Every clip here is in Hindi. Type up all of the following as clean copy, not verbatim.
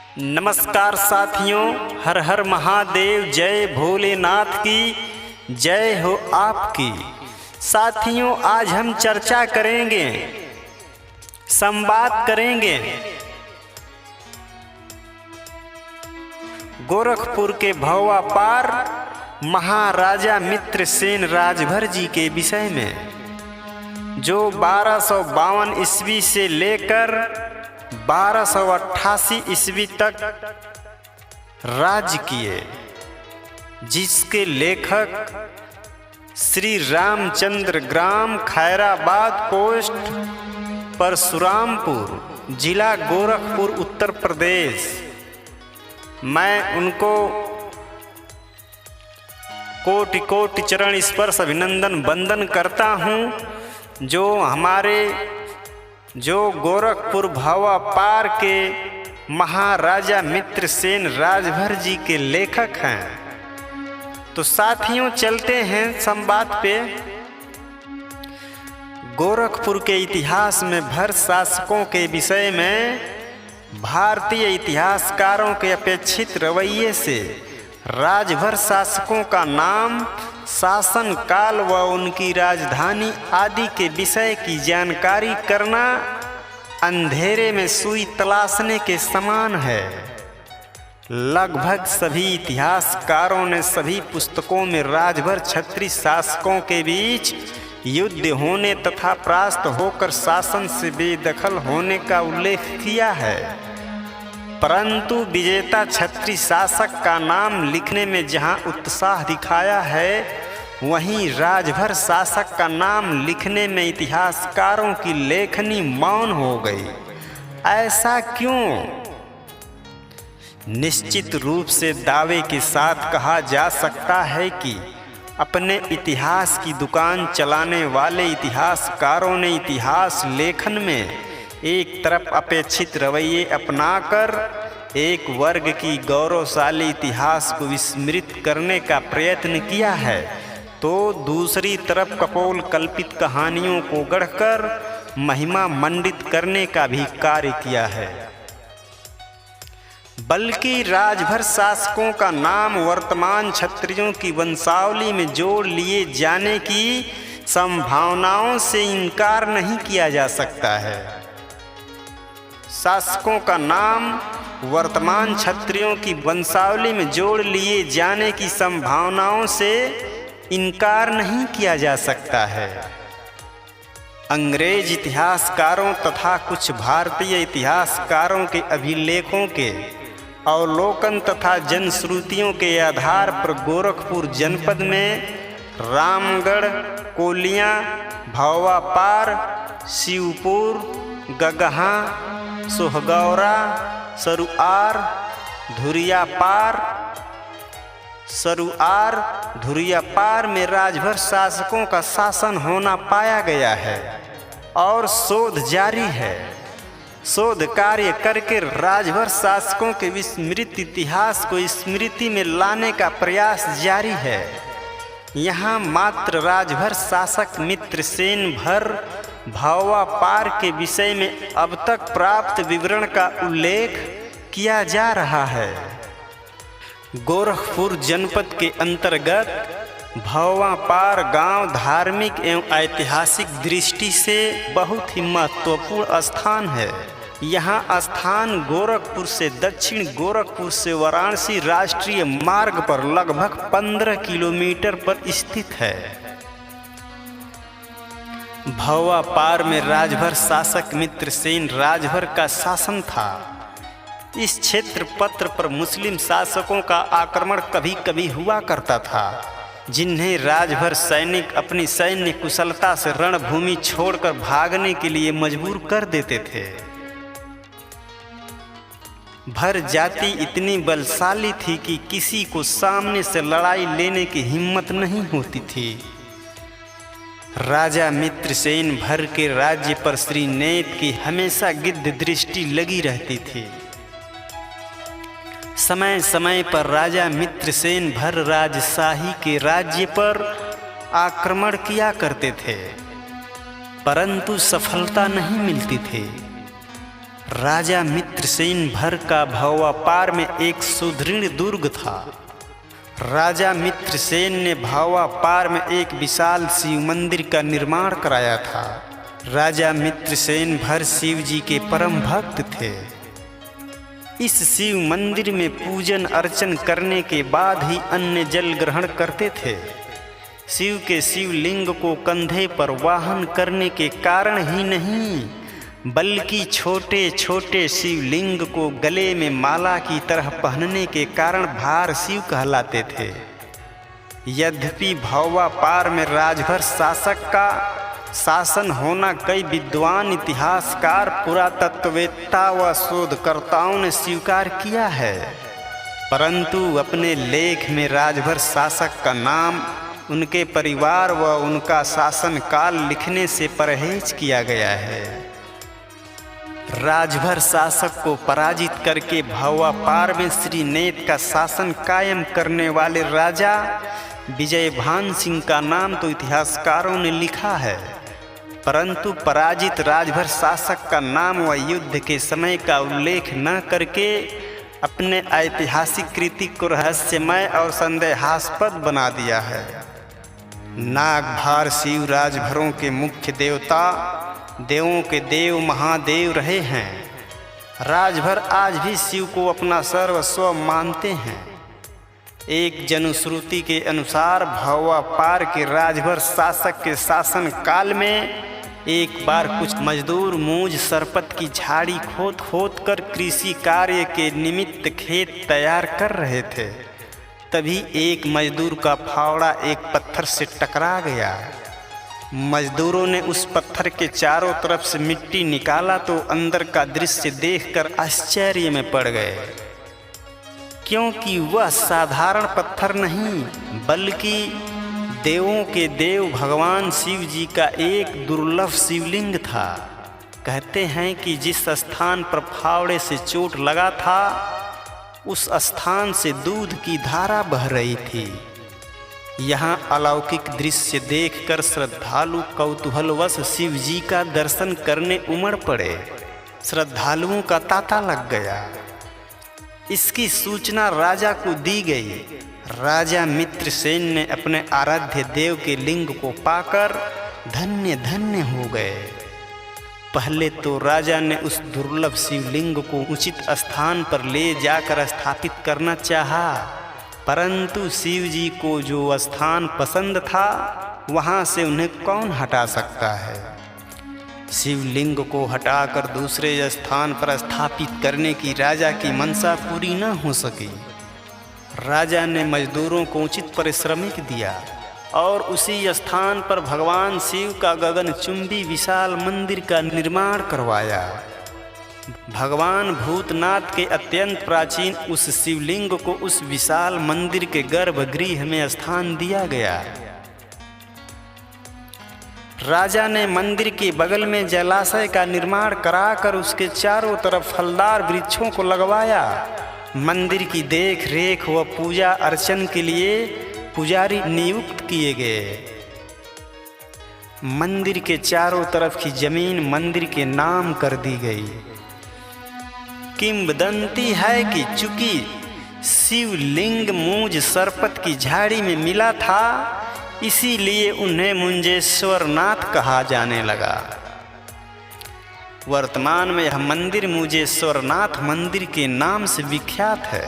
नमस्कार साथियों, हर हर महादेव, जय भोलेनाथ की जय हो आपकी। साथियों, आज हम चर्चा करेंगे, संवाद करेंगे गोरखपुर के भौवा पार महाराजा मित्रसेन राजभर जी के विषय में, जो 1252 ईस्वी से लेकर 1288 ईस्वी तक राज्य किए, जिसके लेखक श्री रामचंद्र ग्राम, खैराबाद पोस्ट, परशुरामपुर, जिला गोरखपुर, उत्तर प्रदेश। मैं उनको कोटि कोटि चरण स्पर्श अभिनंदन वंदन करता हूँ, जो गोरखपुर भौवा पार के महाराजा मित्रसेन राजभर जी के लेखक हैं। तो साथियों, चलते हैं संवाद पे। गोरखपुर के इतिहास में भर शासकों के विषय में भारतीय इतिहासकारों के अपेक्षित रवैये से राजभर शासकों का नाम, शासन काल व उनकी राजधानी आदि के विषय की जानकारी करना अंधेरे में सुई तलाशने के समान है। लगभग सभी इतिहासकारों ने सभी पुस्तकों में राजभर क्षत्रिय शासकों के बीच युद्ध होने तथा परास्त होकर शासन से बेदखल होने का उल्लेख किया है, परंतु विजेता क्षत्रिय शासक का नाम लिखने में जहां उत्साह दिखाया है, वहीं राजभर शासक का नाम लिखने में इतिहासकारों की लेखनी मौन हो गई। ऐसा क्यों? निश्चित रूप से दावे के साथ कहा जा सकता है कि अपने इतिहास की दुकान चलाने वाले इतिहासकारों ने इतिहास लेखन में एक तरफ अपेक्षित रवैये अपनाकर एक वर्ग की गौरवशाली इतिहास को विस्मृत करने का प्रयत्न किया है, तो दूसरी तरफ कपोल कल्पित कहानियों को गढ़कर महिमा मंडित करने का भी कार्य किया है। बल्कि राजभर शासकों का नाम वर्तमान क्षत्रियों की वंशावली में जोड़ लिए जाने की संभावनाओं से इनकार नहीं किया जा सकता है। शासकों का नाम वर्तमान क्षत्रियों की वंशावली में जोड़ लिए जाने की संभावनाओं से इनकार नहीं किया जा सकता है। अंग्रेज इतिहासकारों तथा कुछ भारतीय इतिहासकारों के अभिलेखों के अवलोकन तथा जनश्रुतियों के आधार पर गोरखपुर जनपद में रामगढ़, कोलियाँ, भौवा पार, शिवपुर, गगहा, सोहगौरा, सरुआर, धुरियापार में राजभर शासकों का शासन होना पाया गया है और शोध जारी है। शोध कार्य करके राजभर शासकों के विस्मृत इतिहास को स्मृति में लाने का प्रयास जारी है। यहाँ मात्र राजभर शासक मित्रसेन भर भौवा पार के विषय में अब तक प्राप्त विवरण का उल्लेख किया जा रहा है। गोरखपुर जनपद के अंतर्गत भौवा पार गांव धार्मिक एवं ऐतिहासिक दृष्टि से बहुत ही महत्वपूर्ण स्थान है। यहाँ स्थान गोरखपुर से दक्षिण गोरखपुर से वाराणसी राष्ट्रीय मार्ग पर लगभग 15 किलोमीटर पर स्थित है। भौवा पार में राजभर शासक मित्रसेन राजभर का शासन था। इस क्षेत्र पत्र पर मुस्लिम शासकों का आक्रमण कभी कभी हुआ करता था, जिन्हें राजभर सैनिक अपनी सैन्य कुशलता से रणभूमि छोड़कर भागने के लिए मजबूर कर देते थे। भर जाति इतनी बलशाली थी कि किसी को सामने से लड़ाई लेने की हिम्मत नहीं होती थी। राजा मित्रसेन भर के राज्य पर श्री नेत की हमेशा गिद्ध दृष्टि लगी रहती थी। समय समय पर राजा मित्रसेन भर राजशाही के राज्य पर आक्रमण किया करते थे, परंतु सफलता नहीं मिलती थी। राजा मित्रसेन भर का भवापार में एक सुदृढ़ दुर्ग था। राजा मित्रसेन ने भवापार में एक विशाल शिव मंदिर का निर्माण कराया था। राजा मित्रसेन भर शिव जी के परम भक्त थे। इस शिव मंदिर में पूजन अर्चन करने के बाद ही अन्न जल ग्रहण करते थे। शिव के शिवलिंग को कंधे पर वाहन करने के कारण ही नहीं, बल्कि छोटे छोटे शिवलिंग को गले में माला की तरह पहनने के कारण भार शिव कहलाते थे। यद्यपि भवापार में राजभर शासक का शासन होना कई विद्वान इतिहासकार, पुरातत्ववेत्ता व शोधकर्ताओं ने स्वीकार किया है, परंतु अपने लेख में राजभर शासक का नाम, उनके परिवार व उनका शासन काल लिखने से परहेज किया गया है। राजभर शासक को पराजित करके भवापार में श्रीनेत का शासन कायम करने वाले राजा विजयभान सिंह का नाम तो इतिहासकारों ने लिखा है, परंतु पराजित राजभर शासक का नाम व युद्ध के समय का उल्लेख न करके अपने ऐतिहासिक कृति को रहस्यमय और संदेहास्पद बना दिया है। नागभार शिव राजभरों के मुख्य देवता, देवों के देव महादेव रहे हैं। राजभर आज भी शिव को अपना सर्वस्व मानते हैं। एक जनश्रुति के अनुसार भवापार के राजभर शासक के शासन काल में एक बार कुछ मजदूर मूंज सरपत की झाड़ी खोद खोद कर कृषि कार्य के निमित्त खेत तैयार कर रहे थे। तभी एक मजदूर का फावड़ा एक पत्थर से टकरा गया। मजदूरों ने उस पत्थर के चारों तरफ से मिट्टी निकाला तो अंदर का दृश्य देखकर आश्चर्य में पड़ गए, क्योंकि वह साधारण पत्थर नहीं, बल्कि देवों के देव भगवान शिव जी का एक दुर्लभ शिवलिंग था। कहते हैं कि जिस स्थान पर फावड़े से चोट लगा था, उस स्थान से दूध की धारा बह रही थी। यहाँ अलौकिक दृश्य देखकर श्रद्धालु कौतूहलवश शिव जी का दर्शन करने उमड़ पड़े। श्रद्धालुओं का तांता लग गया। इसकी सूचना राजा को दी गई। राजा मित्रसेन ने अपने आराध्य देव के लिंग को पाकर धन्य धन्य हो गए। पहले तो राजा ने उस दुर्लभ शिवलिंग को उचित स्थान पर ले जाकर स्थापित करना चाहा, परंतु शिव जी को जो स्थान पसंद था वहाँ से उन्हें कौन हटा सकता है। शिवलिंग को हटाकर दूसरे स्थान पर स्थापित करने की राजा की मनसा पूरी न हो सकी। राजा ने मजदूरों को उचित पारिश्रमिक दिया और उसी स्थान पर भगवान शिव का गगनचुंबी विशाल मंदिर का निर्माण करवाया। भगवान भूतनाथ के अत्यंत प्राचीन उस शिवलिंग को उस विशाल मंदिर के गर्भगृह में स्थान दिया गया। राजा ने मंदिर के बगल में जलाशय का निर्माण कराकर उसके चारों तरफ फलदार वृक्षों को लगवाया। मंदिर की देख रेख व पूजा अर्चन के लिए पुजारी नियुक्त किए गए। मंदिर के चारों तरफ की जमीन मंदिर के नाम कर दी गई। किंवदंती है कि चूंकि शिवलिंग मूंज सरपत की झाड़ी में मिला था, इसीलिए उन्हें मुंजेश्वरनाथ कहा जाने लगा। वर्तमान में यह मंदिर मुंजेश्वरनाथ मंदिर के नाम से विख्यात है।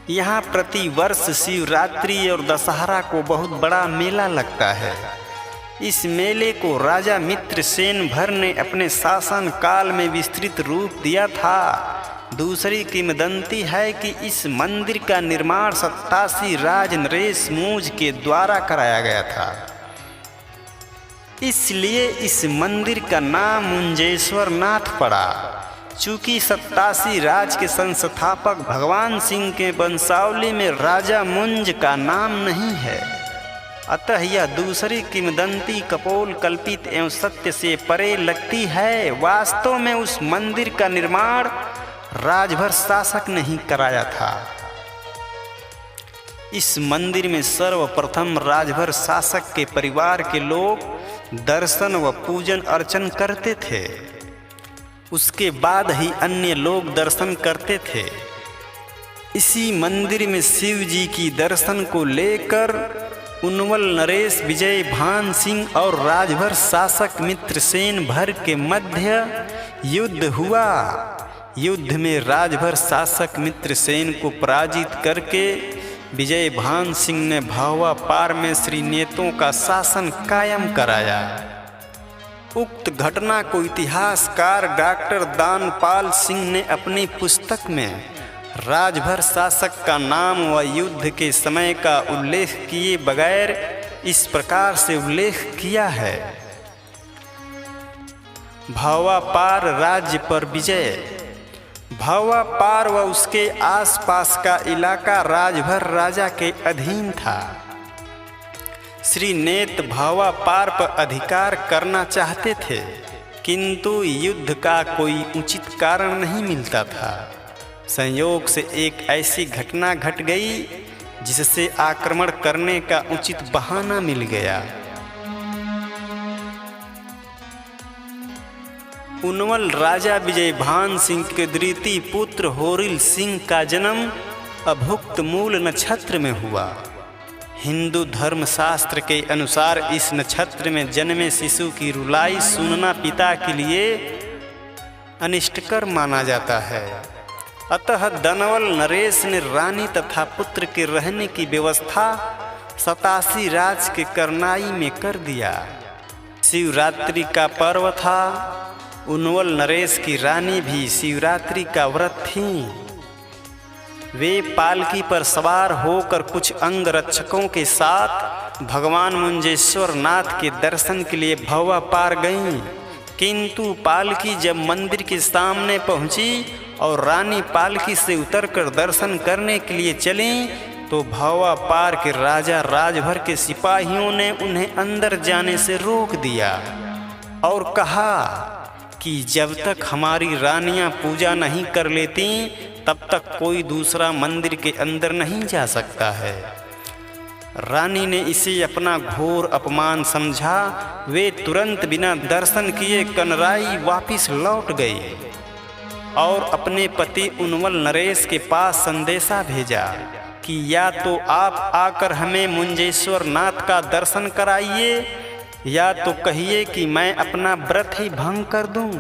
यहाँ प्रति वर्ष शिवरात्रि और दशहरा को बहुत बड़ा मेला लगता है। इस मेले को राजा मित्रसेन भर ने अपने शासन काल में विस्तृत रूप दिया था। दूसरी किंवदंती है कि इस मंदिर का निर्माण 87 राज नरेश मूंज के द्वारा कराया गया था, इसलिए इस मंदिर का नाम मुंजेश्वरनाथ पड़ा। चूंकि 87 राज के संस्थापक भगवान सिंह के वंशावली में राजा मुंज का नाम नहीं है, अतः यह दूसरी किंवदंती कपोल कल्पित एवं सत्य से परे लगती है। वास्तव में उस मंदिर का निर्माण राजभर शासक ने ही कराया था। इस मंदिर में सर्वप्रथम राजभर शासक के परिवार के लोग दर्शन व पूजन अर्चन करते थे। उसके बाद ही अन्य लोग दर्शन करते थे। इसी मंदिर में शिव जी की दर्शन को लेकर उनवल नरेश, विजय भान सिंह और राजभर शासक मित्रसेन भर के मध्य युद्ध हुआ। युद्ध में राजभर शासक मित्रसेन को पराजित करके विजय भान सिंह ने भावा पार में श्री नेतों का शासन कायम कराया। उक्त घटना को इतिहासकार डॉक्टर दानपाल सिंह ने अपनी पुस्तक में राजभर शासक का नाम व युद्ध के समय का उल्लेख किए बगैर इस प्रकार से उल्लेख किया है। भावा पार राज्य पर विजय। भावा पार व उसके आसपास का इलाका राजभर राजा के अधीन था। श्री नेत भावा पार पर अधिकार करना चाहते थे, किंतु युद्ध का कोई उचित कारण नहीं मिलता था। संयोग से एक ऐसी घटना घट गई जिससे आक्रमण करने का उचित बहाना मिल गया। उनवल राजा विजय भान सिंह के द्वितीय पुत्र होरिल सिंह का जन्म अभुक्त मूल नक्षत्र में हुआ। हिंदू धर्मशास्त्र के अनुसार इस नक्षत्र में जन्मे शिशु की रुलाई सुनना पिता के लिए अनिष्टकर माना जाता है। अतः दनवल नरेश ने रानी तथा पुत्र के रहने की व्यवस्था 87 राज के करनाई में कर दिया। शिवरात्रि का पर्व था। उनवल नरेश की रानी भी शिवरात्रि का व्रत थी। वे पालकी पर सवार होकर कुछ अंगरक्षकों के साथ भगवान मुंजेश्वर नाथ के दर्शन के लिए भवा पार गईं। किंतु पालकी जब मंदिर के सामने पहुंची और रानी पालकी से उतरकर दर्शन करने के लिए चलीं, तो भवा पार के राजा राजभर के सिपाहियों ने उन्हें अंदर जाने से रोक दिया और कहा कि जब तक हमारी रानियां पूजा नहीं कर लेती तब तक कोई दूसरा मंदिर के अंदर नहीं जा सकता है। रानी ने इसे अपना घोर अपमान समझा। वे तुरंत बिना दर्शन किए कनराई वापिस लौट गई और अपने पति उनवल नरेश के पास संदेशा भेजा कि या तो आप आकर हमें मुंजेश्वर नाथ का दर्शन कराइए या तो कहिए कि मैं अपना व्रत ही भंग कर दूं।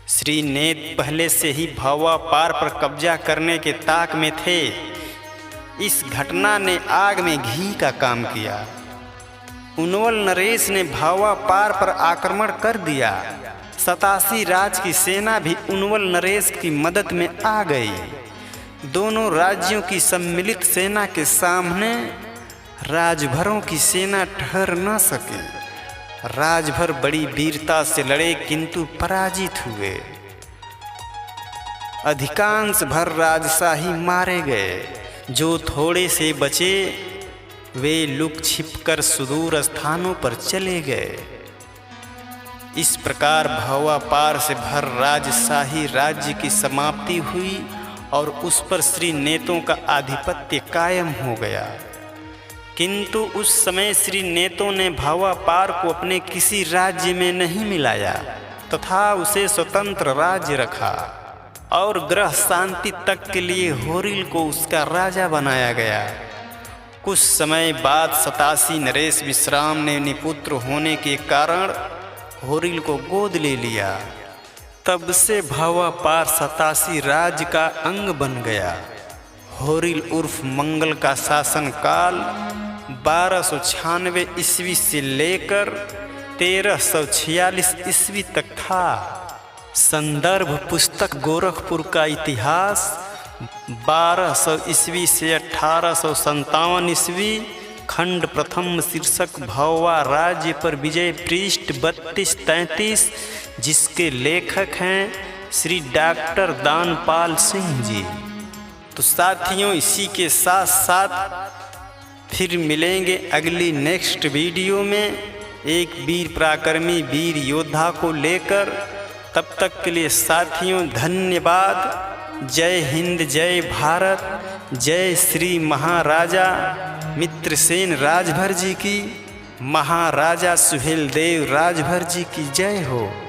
श्री नेत पहले से ही भावा पार पर कब्जा करने के ताक में थे। इस घटना ने आग में घी का काम किया। उनवल नरेश ने भावा पार पर आक्रमण कर दिया। 87 राज की सेना भी उनवल नरेश की मदद में आ गई। दोनों राज्यों की सम्मिलित सेना के सामने राजभरों की सेना ठहर न सके। राजभर बड़ी वीरता से लड़े किंतु पराजित हुए। अधिकांश भर राजशाही मारे गए। जो थोड़े से बचे वे लुक छिपकर सुदूर स्थानों पर चले गए। इस प्रकार भवा पार से भर राजशाही राज्य की समाप्ति हुई और उस पर श्री नेतों का आधिपत्य कायम हो गया। किंतु उस समय श्री नेतों ने भावा पार को अपने किसी राज्य में नहीं मिलाया तथा उसे स्वतंत्र राज्य रखा और ग्रह शांति तक के लिए होरिल को उसका राजा बनाया गया। कुछ समय बाद 87 नरेश विश्राम ने निपुत्र होने के कारण होरिल को गोद ले लिया। तब से भावा पार 87 राज्य का अंग बन गया। होरिल उर्फ मंगल का शासन काल 1296 ईस्वी से लेकर 1346 ईस्वी तक था। संदर्भ पुस्तक गोरखपुर का इतिहास 1200 ईस्वी से 1857 ईस्वी। खंड प्रथम शीर्षक भवा राज्य पर विजय पृष्ठ 32-33, जिसके लेखक हैं श्री डॉक्टर दानपाल सिंह जी। तो साथियों, इसी के साथ साथ फिर मिलेंगे अगली नेक्स्ट वीडियो में एक वीर पराक्रमी वीर योद्धा को लेकर। तब तक के लिए साथियों धन्यवाद। जय हिंद, जय भारत, जय श्री महाराजा मित्रसेन राजभर जी की, महाराजा सुहेलदेव राजभर जी की जय हो।